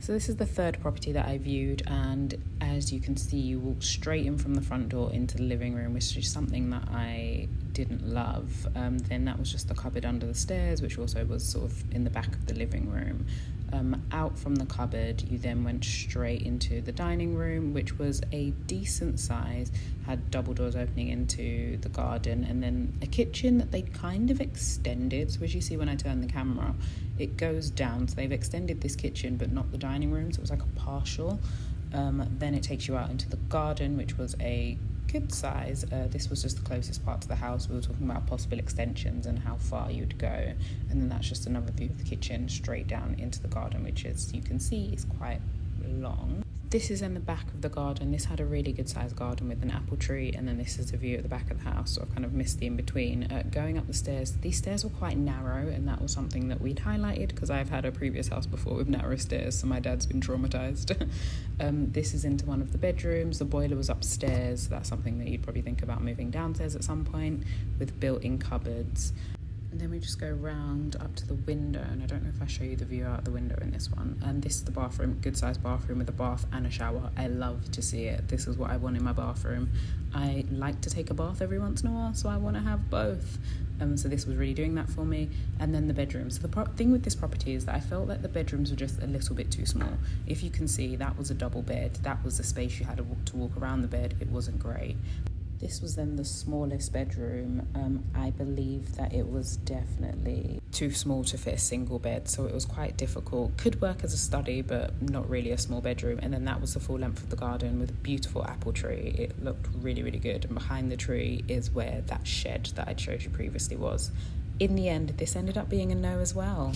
So this is the third property that I viewed, and as you can see, you walk straight in from the front door into the living room, which is something that I didn't love. Then that was just the cupboard under the stairs, which also was sort of in the back of the living room. Out from the cupboard, you then went straight into the dining room, which was a decent size, had double doors opening into the garden, and then a kitchen that they kind of extended. So as you see when I turn the camera, it goes down. So they've extended this kitchen, but not the dining room. So it was like a partial. Then it takes you out into the garden, which was a good size. This was just the closest part to the house. We were talking about possible extensions and how far you'd go, and then that's just another view of the kitchen straight down into the garden, which, as you can see, is quite long. This is in the back of the garden. This had a really good sized garden with an apple tree, and then this is a view at the back of the house, so I kind of missed the in between. Going up the stairs, these stairs were quite narrow, and that was something that we'd highlighted because I've had a previous house before with narrow stairs, so my dad's been traumatized. This is into one of the bedrooms. The boiler was upstairs. That's something that you'd probably think about moving downstairs at some point, with built-in cupboards. And then we just go round up to the window, and I don't know if I show you the view out the window in this one. And this is the bathroom, good sized bathroom with a bath and a shower. I love to see it. This is what I want in my bathroom. I like to take a bath every once in a while, so I want to have both. So this was really doing that for me. And then the bedrooms. So the thing with this property is that I felt that the bedrooms were just a little bit too small. If you can see, that was a double bed. That was the space you had to walk around the bed. It wasn't great. This was then the smallest bedroom. I believe that it was definitely too small to fit a single bed, so it was quite difficult. Could work as a study, but not really a small bedroom. And then that was the full length of the garden with a beautiful apple tree. It looked really, really good. And behind the tree is where that shed that I'd showed you previously was. In the end, this ended up being a no as well.